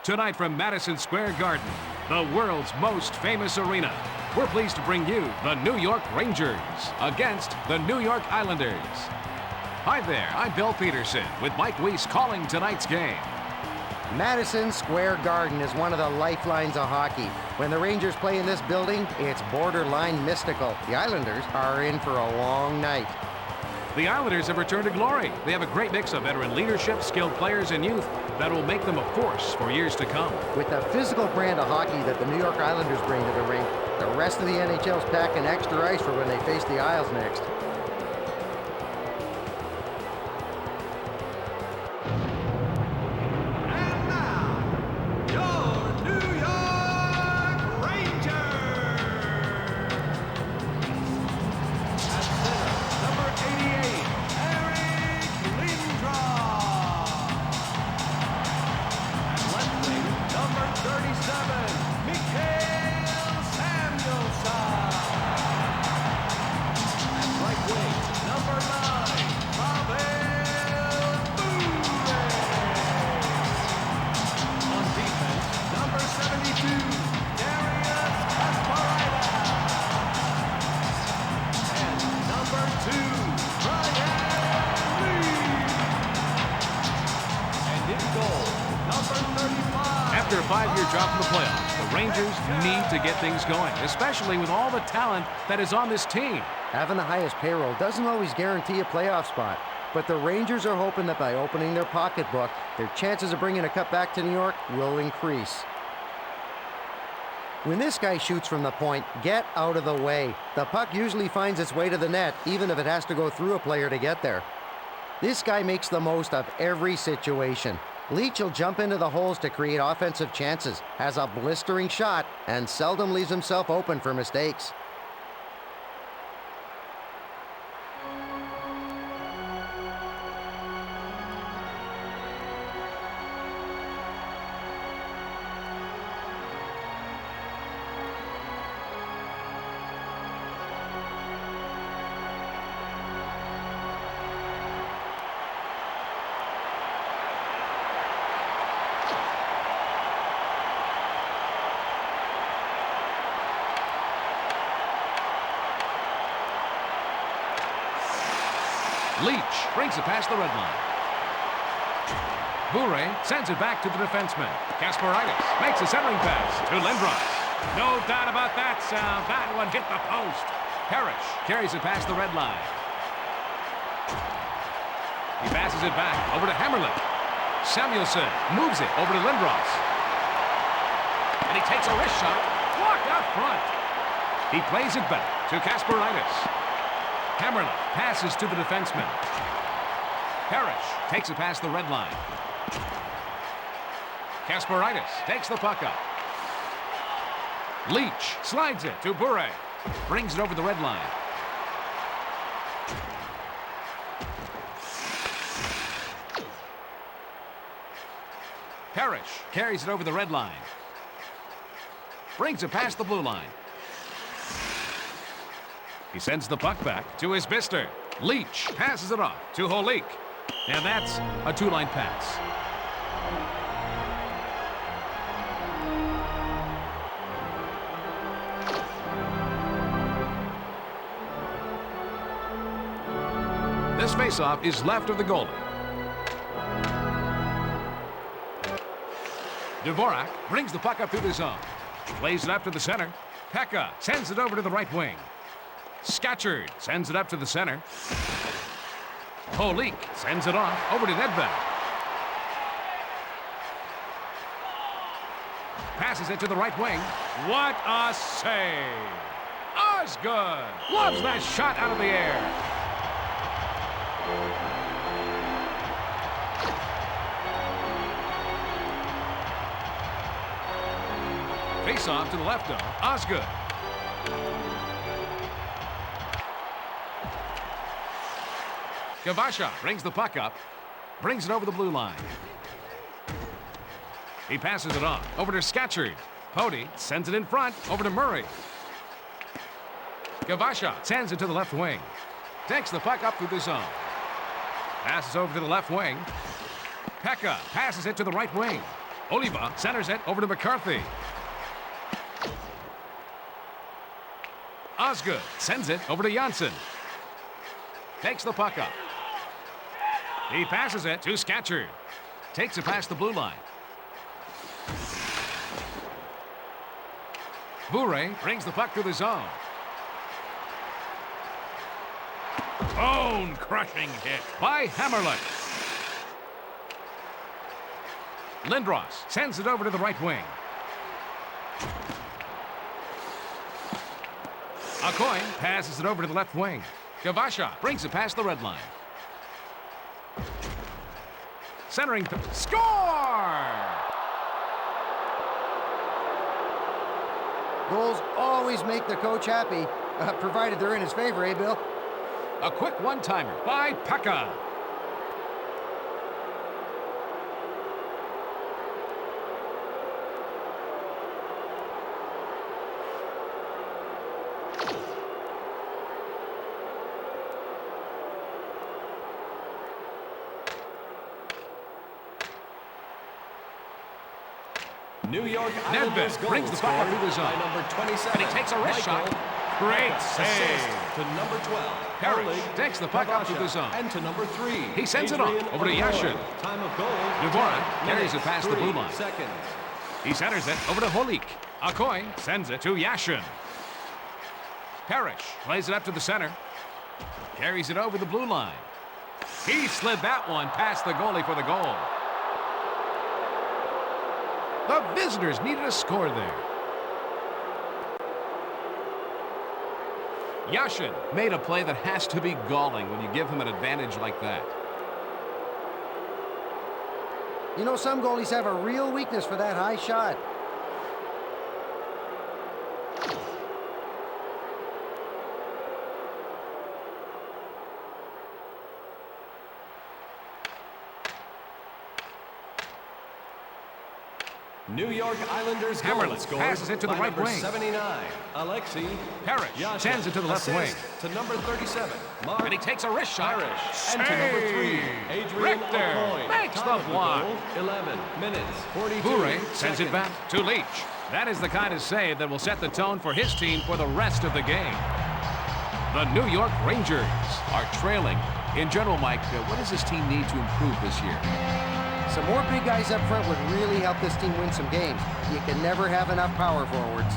Tonight from Madison Square Garden, the world's most famous arena, we're pleased to bring you the New York Rangers against the New York Islanders. Hi there, I'm Bill Peterson with Mike Weiss calling tonight's game. Madison Square Garden is one of the lifelines of hockey. When the Rangers play in this building, it's borderline mystical. The Islanders are in for a long night. The Islanders have returned to glory. They have a great mix of veteran leadership, skilled players, and youth that will make them a force for years to come. With the physical brand of hockey that the New York Islanders bring to the rink, the rest of the NHL's packing extra ice for when they face the Isles next. After a 5-year drop in the playoffs, the Rangers need to get things going, especially with all the talent that is on this team. Having the highest payroll doesn't always guarantee a playoff spot, but the Rangers are hoping that by opening their pocketbook, their chances of bringing a cup back to New York will increase. When this guy shoots from the point, get out of the way. The puck usually finds its way to the net, even if it has to go through a player to get there. This guy makes the most of every situation. Leach will jump into the holes to create offensive chances, has a blistering shot, and seldom leaves himself open for mistakes. Leach brings it past the red line. Bure sends it back to the defenseman. Kasparaitis makes a centering pass to Lindros. No doubt about that, Sal. That one hit the post. Parrish carries it past the red line. He passes it back over to Hammerlin. Samuelson moves it over to Lindros. And he takes a wrist shot. Blocked out front. He plays it back to Kasparaitis. Hammerlin passes to the defenseman. Parrish takes it past the red line. Kasparaitis takes the puck up. Leach slides it to Bure. Brings it over the red line. Parrish carries it over the red line. Brings it past the blue line. He sends the puck back to his Bister. Leach passes it off to Holik. And that's a two-line pass. This faceoff is left of the goalie. Dvorak brings the puck up through the zone. Plays it up to the center. Pekka sends it over to the right wing. Scatchard sends it up to the center. Holik sends it off over to Nedved. Passes it to the right wing. What a save! Osgood loves that shot out of the air. Face off to the left of Osgood. Gavasha brings the puck up, brings it over the blue line. He passes it on over to Scatchard. Pody sends it in front over to Murray. Gavasha sends it to the left wing. Takes the puck up through the zone. Passes over to the left wing. Pekka passes it to the right wing. Oliva centers it over to McCarthy. Osgood sends it over to Janssen. Takes the puck up. He passes it to Scatchard. Takes it past the blue line. Bure brings the puck to the zone. Bone-crushing hit by Hammerlick. Lindros sends it over to the right wing. Aucoin passes it over to the left wing. Gavasha brings it past the red line. Centering, score! Goals always make the coach happy, provided they're in his favor, eh, Bill? A quick one-timer by Pekka. New York Islanders Nedved brings the puck up to the zone. Number 27. And he takes a wrist shot. Great save. To number 12. Parrish takes the puck up to the zone. And to number 3. He sends it off over to Yashin. Time of goal. Dvorak carries it past the blue line. Seconds. He centers it over to Holik. Aucoin sends it to Yashin. Parrish plays it up to the center. Carries it over the blue line. He slid that one past the goalie for the goal. The visitors needed a score there. Yashin made a play that has to be galling when you give him an advantage like that. You know, some goalies have a real weakness for that high shot. New York Islanders Hammerlick passes it to the right number wing. 79, Alexei. Parrish sends it to the left wing. To number 37, Mark. And he takes a wrist shot. Parrish. And to number 3, Adrian Richter Aucoin. makes Time the of block. goal, 11 minutes, 42 Bure sends it seconds. back to Leach. That is the kind of save that will set the tone for his team for the rest of the game. The New York Rangers are trailing. In general, Mike, what does this team need to improve this year? Some more big guys up front would really help this team win some games. You can never have enough power forwards.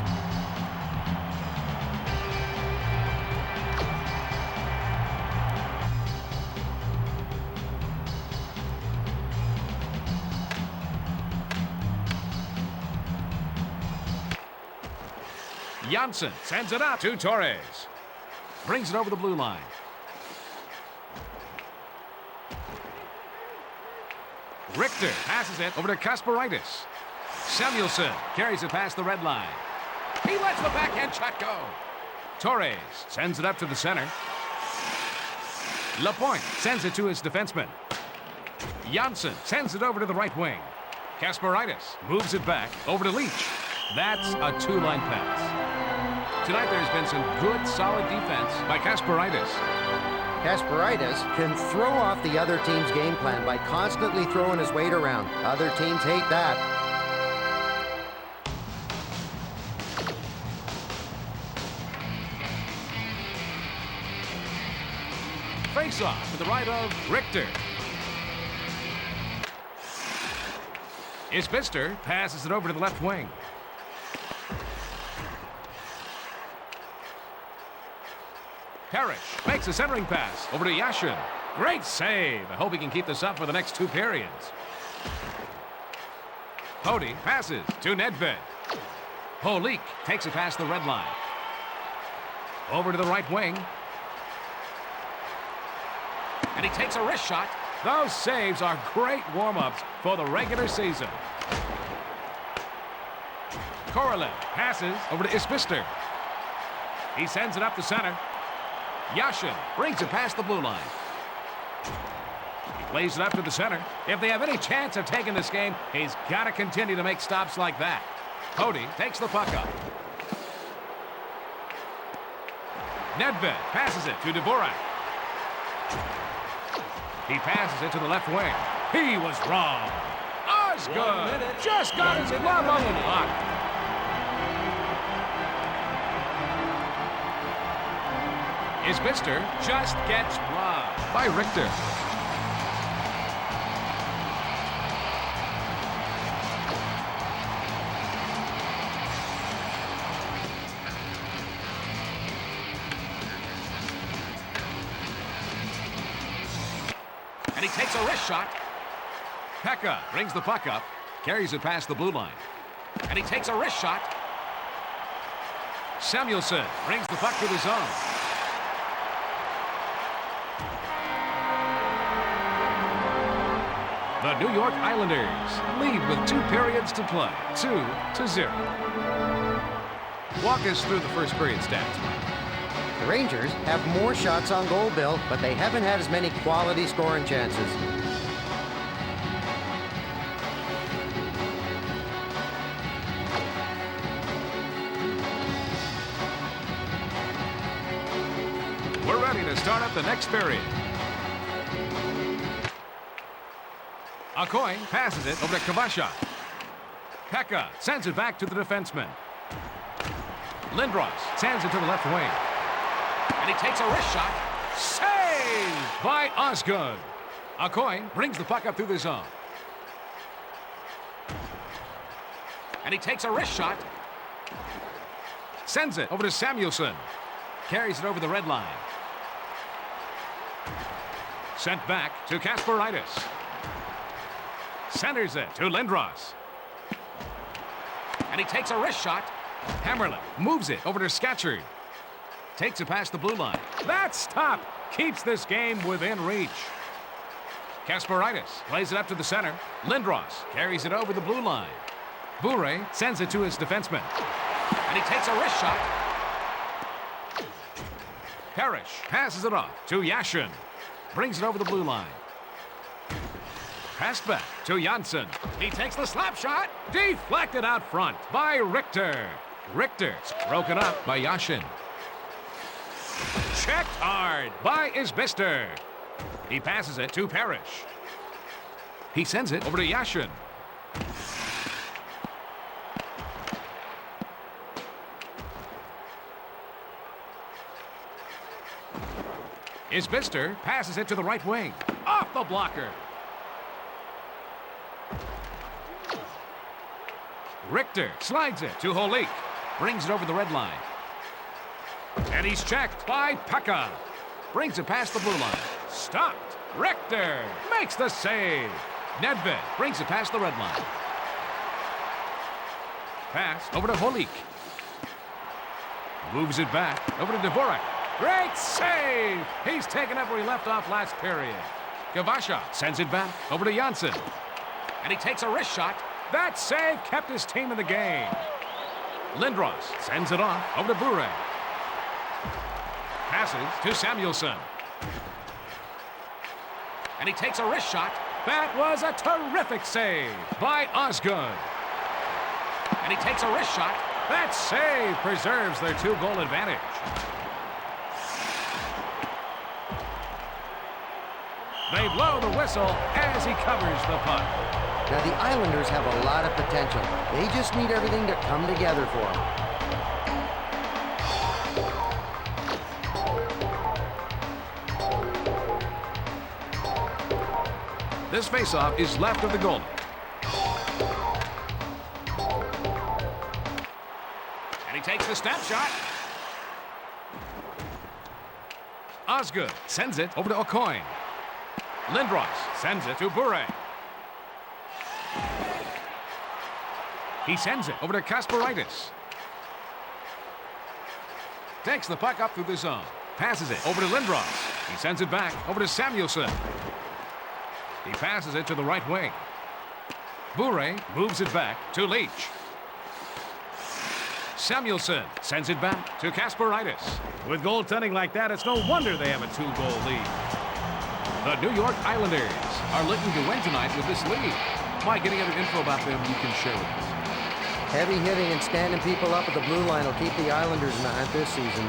Janssen sends it out to Torres. Brings it over the blue line. Richter passes it over to Kasparaitis. Samuelson carries it past the red line. He lets the backhand shot go. Torres sends it up to the center. Lapointe sends it to his defenseman. Janssen sends it over to the right wing. Kasparaitis moves it back over to Leach. That's a two-line pass. Tonight there's been some good, solid defense by Kasparaitis. Kasparaitis can throw off the other team's game plan by constantly throwing his weight around. Other teams hate that. Face-off to the right of Richter. Isbister passes it over to the left wing. Parrish makes a centering pass over to Yashin. Great save. I hope he can keep this up for the next two periods. Cody passes to Nedved. Holik takes it past the red line. Over to the right wing. And he takes a wrist shot. Those saves are great warm-ups for the regular season. Korolev passes over to Isbister. He sends it up the center. Yashin brings it past the blue line. He plays it up to the center. If they have any chance of taking this game, he's got to continue to make stops like that. Cody takes the puck up. Nedved passes it to Dvorak. He passes it to the left wing. He was wrong. A Osgood just got his glove on the puck. Isbister just gets robbed by Richter. And he takes a wrist shot. Pekka brings the puck up, carries it past the blue line. And he takes a wrist shot. Samuelson brings the puck to the zone. The New York Islanders lead with 2 periods to play, 2-0. Walk us through the first period stats, Mike. The Rangers have more shots on goal, Bill, but they haven't had as many quality scoring chances. We're ready to start up the next period. Aucoin passes it over to Kvasha. Pekka sends it back to the defenseman. Lindros sends it to the left wing. And he takes a wrist shot. Saved by Osgood. Aucoin brings the puck up through the zone. And he takes a wrist shot. Sends it over to Samuelson. Carries it over the red line. Sent back to Kasparaitis. Centers it to Lindros. And he takes a wrist shot. Hammerlin moves it over to Scatcherd. Takes it past the blue line. That stop keeps this game within reach. Kasparaitis plays it up to the center. Lindros carries it over the blue line. Bure sends it to his defenseman. And he takes a wrist shot. Parrish passes it off to Yashin. Brings it over the blue line. Pass back to Janssen. He takes the slap shot. Deflected out front by Richter. Richter's broken up by Yashin. Checked hard by Isbister. He passes it to Parrish. He sends it over to Yashin. Isbister passes it to the right wing. Off the blocker. Richter slides it to Holik. Brings it over the red line. And he's checked by Pekka. Brings it past the blue line. Stopped. Richter makes the save. Nedved brings it past the red line. Pass over to Holik. Moves it back over to Dvorak. Great save! He's taken up where he left off last period. Kvasha sends it back over to Janssen. And he takes a wrist shot. That save kept his team in the game. Lindros sends it off over to Bure. Passes to Samuelson. And he takes a wrist shot. That was a terrific save by Osgood. And he takes a wrist shot. That save preserves their 2-goal advantage. They blow the whistle as he covers the puck. Now, the Islanders have a lot of potential. They just need everything to come together for them. This faceoff is left of the goalie. And he takes the snap shot. Osgood sends it over to Aucoin. Lindros sends it to Bure. He sends it over to Kasparaitis. Takes the puck up through the zone. Passes it over to Lindros. He sends it back over to Samuelson. He passes it to the right wing. Bure moves it back to Leach. Samuelson sends it back to Kasparaitis. With goaltending like that, it's no wonder they have a 2-goal lead. The New York Islanders are looking to win tonight with this lead. Mike, any other info about them you can share with us? Heavy hitting and standing people up at the blue line will keep the Islanders in the hunt this season.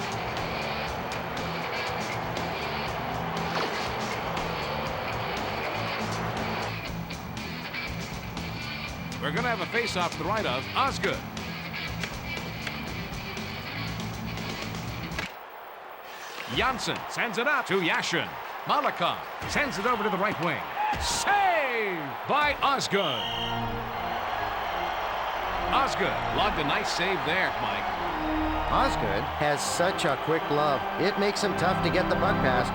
We're going to have a face-off to the right of Osgood. Janssen sends it out to Yashin. Malakov sends it over to the right wing. Save by Osgood. Osgood logged a nice save there, Mike. Osgood has such a quick glove. It makes him tough to get the puck past.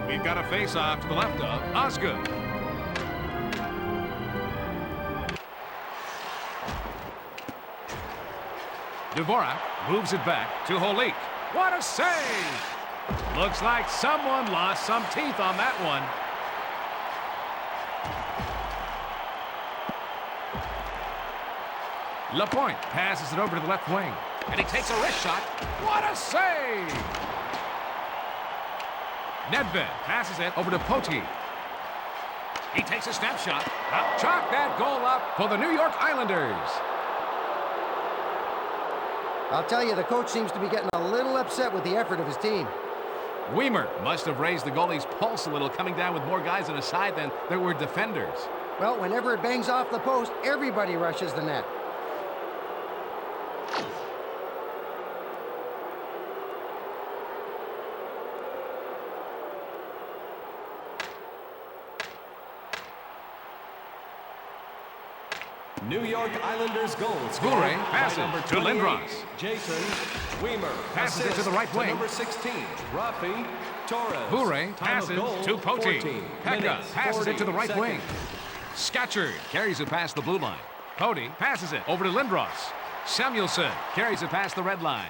We've got a face-off to the left of Osgood. Dvorak moves it back to Holik. What a save! Looks like someone lost some teeth on that one. Lapointe passes it over to the left wing. And he takes a wrist shot. What a save! Nedved passes it over to Poti. He takes a snapshot. Chalk that goal up for the New York Islanders. I'll tell you, the coach seems to be getting a little upset with the effort of his team. Weimer must have raised the goalie's pulse a little, coming down with more guys on his side than there were defenders. Well, whenever it bangs off the post, everybody rushes the net. New York Islanders goal scorer Bure by passes number to 28, Lindros. Jason Weimer. Passes it to the Assist right wing. number 16, Rafi Torres. Bure Time of passes goal, to Poti. 14 Pekka minutes, passes it to the 40 right wing. seconds. Scatchard carries it past the blue line. Poti passes it over to Lindros. Samuelson carries it past the red line.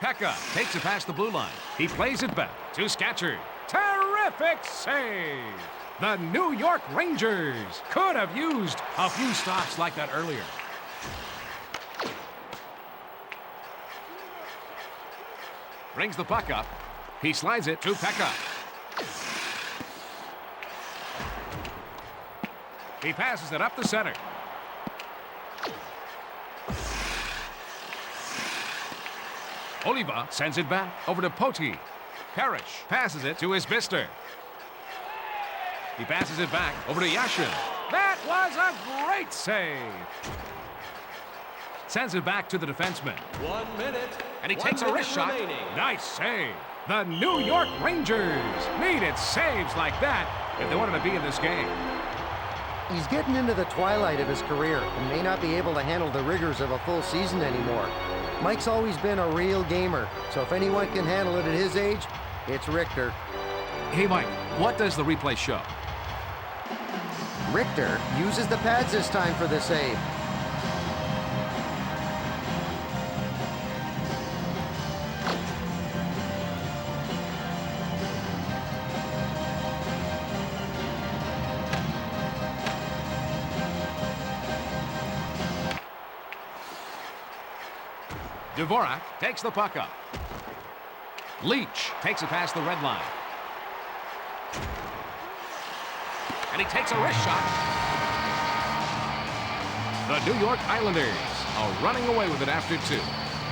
Pekka takes it past the blue line. He plays it back to Scatchard. Terrific save! The New York Rangers could have used a few stops like that earlier. Brings the puck up. He slides it to Pekka. He passes it up the center. Oliva sends it back over to Poti. Parrish passes it to Isbister. He passes it back over to Yashin. That was a great save. Sends it back to the defenseman. 1 minute. And he 1 takes a minute wrist shot. remaining. Nice save. The New York Rangers needed saves like that if they wanted to be in this game. He's getting into the twilight of his career and may not be able to handle the rigors of a full season anymore. Mike's always been a real gamer, so if anyone can handle it at his age, it's Richter. Hey, Mike, what does the replay show? Richter uses the pads this time for the save. Dvorak takes the puck up. Leach takes it past the red line. And he takes a wrist shot. The New York Islanders are running away with it after 2.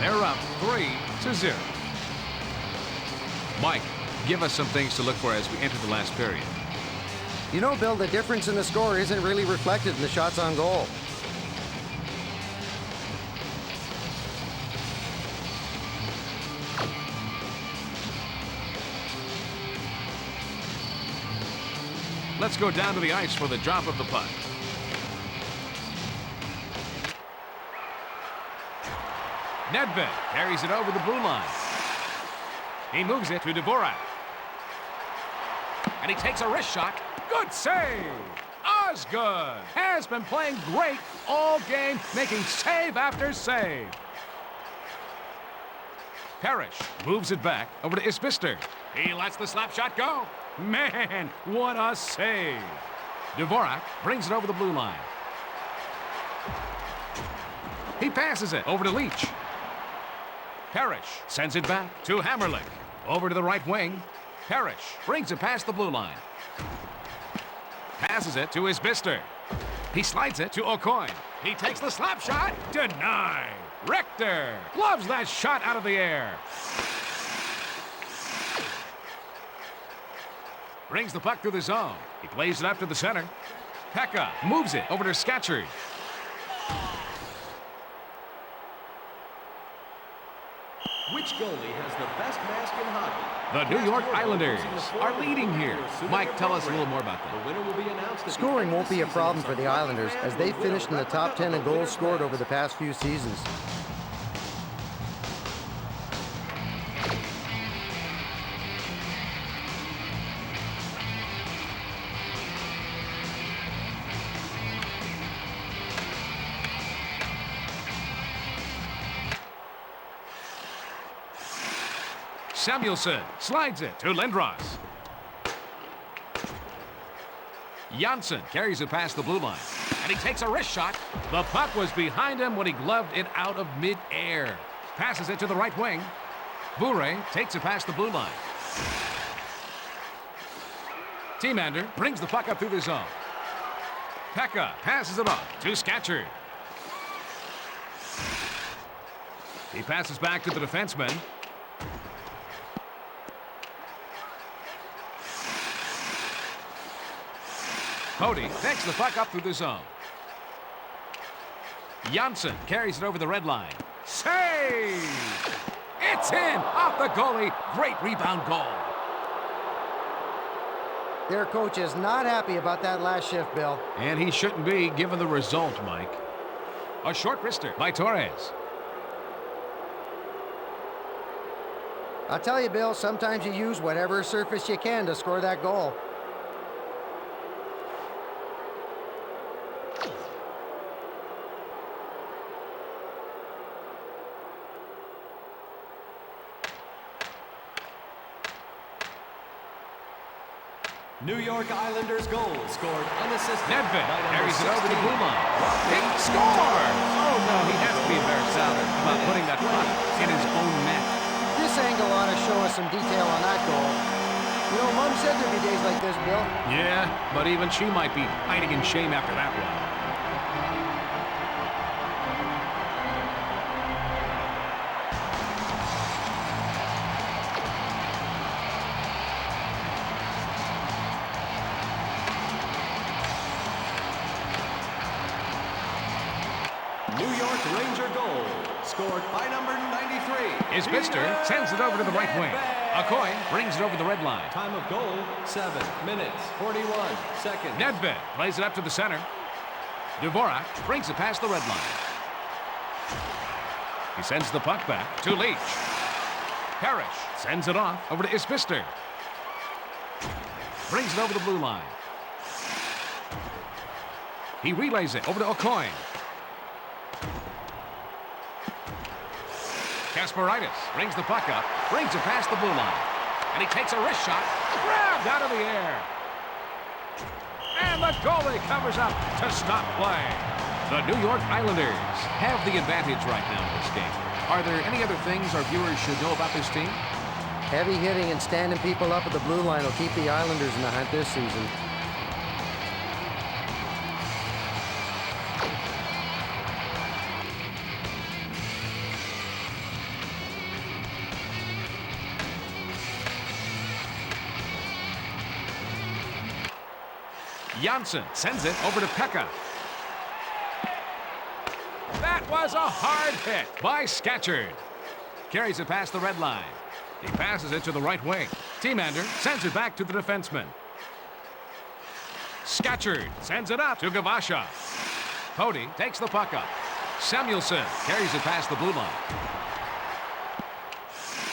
They're up 3-0. Mike, give us some things to look for as we enter the last period. You know, Bill, the difference in the score isn't really reflected in the shots on goal. Let's go down to the ice for the drop of the puck. Nedved carries it over the blue line. He moves it to Dvorak. And he takes a wrist shot. Good save! Osgood has been playing great all game, making save after save. Parrish moves it back over to Isbister. He lets the slap shot go. Man, what a save. Dvorak brings it over the blue line. He passes it over to Leach. Parrish sends it back to Hammerlick. Over to the right wing. Parrish brings it past the blue line. Passes it to Isbister. He slides it to O'Coin. He takes the slap shot. Denied. Richter loves that shot out of the air. Brings the puck through the zone. He plays it up to the center. Pekka moves it over to Scatchard. Which goalie has the best mask in hockey? The New York Islanders are leading here. Mike, tell us a little more about The that. winner will be announced at the Scoring end of won't be a season problem for the sometime. Islanders as they finished in the top 10 in goals scored over the past few seasons. Samuelson slides it to Lindros. Janssen carries it past the blue line, and he takes a wrist shot. The puck was behind him when he gloved it out of midair. Passes it to the right wing. Bure takes it past the blue line. Teamander brings the puck up through the zone. Pekka passes it off to Scatchard. He passes back to the defenseman. Cody takes the puck up through the zone. Janssen carries it over the red line. Save! It's in! Off the goalie. Great rebound goal. Their coach is not happy about that last shift, Bill. And he shouldn't be, given the result, Mike. A short wrister by Torres. I'll tell you, Bill, sometimes you use whatever surface you can to score that goal. New York Islanders goal scored unassisted. Nedved by number carries it over the 16. blue line. He scores! Oh, no, he has to be embarrassed about putting that puck in his own net. This angle ought to show us some detail on that goal. You know, Mom said there'd be days like this, Bill. Yeah, but even she might be hiding in shame after that one. New York Ranger goal scored by number 93. Isbister sends it over to the right wing. Okoye brings it over the red line. Time of goal, 7 minutes, 41 seconds. Nedved plays it up to the center. Dvorak brings it past the red line. He sends the puck back to Leach. Parrish sends it off over to Isbister. Brings it over the blue line. He relays it over to Okoye. Kasparaitis brings the puck up, brings it past the blue line, and he takes a wrist shot, grabbed out of the air. And the goalie covers up to stop play. The New York Islanders have the advantage right now in this game. Are there any other things our viewers should know about this team? Heavy hitting and standing people up at the blue line will keep the Islanders in the hunt this season. Janssen sends it over to Pekka. That was a hard hit by Scatchard. Carries it past the red line. He passes it to the right wing. Teamander sends it back to the defenseman. Scatchard sends it up to Gavasha. Cody takes the puck up. Samuelson carries it past the blue line.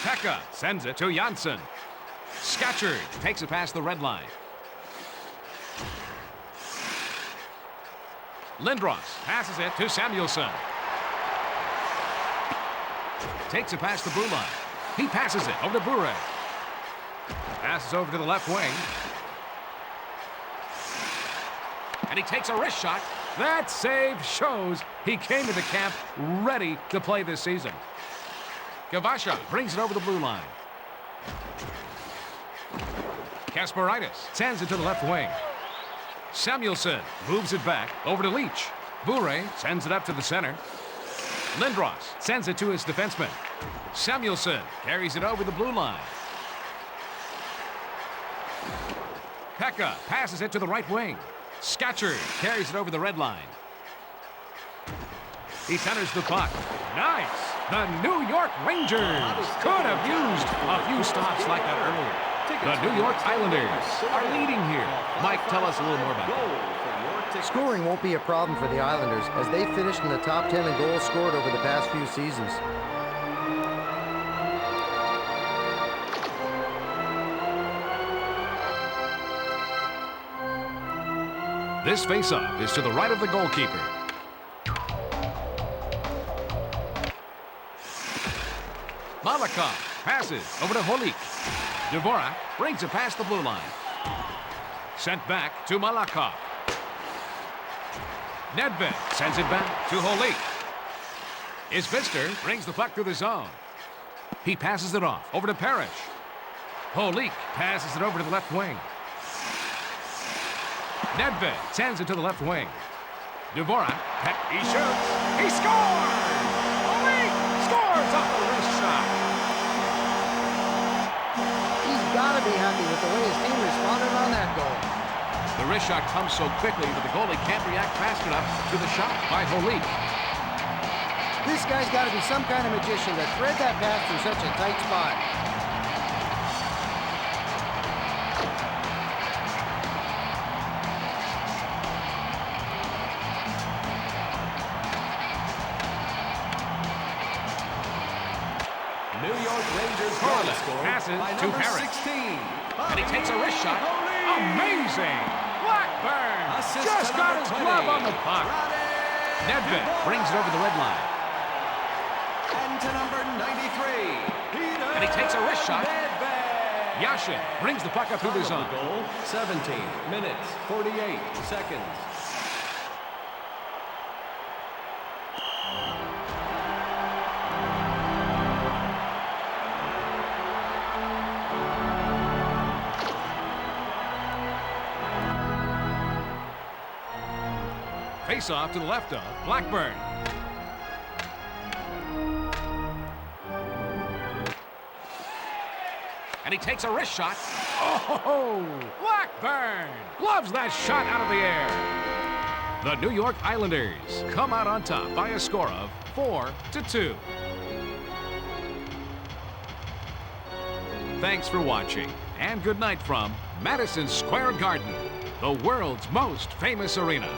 Pekka sends it to Janssen. Scatchard takes it past the red line. Lindros passes it to Samuelson. Takes it past the blue line. He passes it over to Bure. Passes over to the left wing. And he takes a wrist shot. That save shows he came to the camp ready to play this season. Gavasha brings it over the blue line. Kasparaitis sends it to the left wing. Samuelson moves it back over to Leach. Bure sends it up to the center. Lindros sends it to his defenseman. Samuelson carries it over the blue line. Pekka passes it to the right wing. Scatcherd carries it over the red line. He centers the puck. Nice! The New York Rangers could have used a few stops like that earlier. The New York Islanders are leading here. Mike, tell us a little more about that. Scoring won't be a problem for the Islanders as they finished in the top 10 in goals scored over the past few seasons. This faceoff is to the right of the goalkeeper. Malakoff passes over to Holik. Dvorak brings it past the blue line. Sent back to Malakoff. Nedved sends it back to Holik. Isbister brings the puck through the zone. He passes it off over to Parrish. Holik passes it over to the left wing. Nedved sends it to the left wing. Dvorak, he shoots, he scores! Holik scores off the wrist shot. He's got to be happy with the way his team responded on that goal. The wrist shot comes so quickly that the goalie can't react fast enough to the shot by Holik. This guy's got to be some kind of magician to thread that pass through such a tight spot. New York Rangers Corlett scored passes by to number Parrish. 16. And he takes a wrist shot. Amazing! Blackburn Assist just to got number his 20. glove on the puck. Nedved brings it over the red line. And to number 93. And he takes a wrist shot. Nedved. Yashin brings the puck up through the zone. Goal, 17 minutes, 48 seconds. Face off to the left of Blackburn. And he takes a wrist shot. Oh, Blackburn gloves that shot out of the air. The New York Islanders come out on top by a score of 4-2. Thanks for watching, and good night from Madison Square Garden, the world's most famous arena.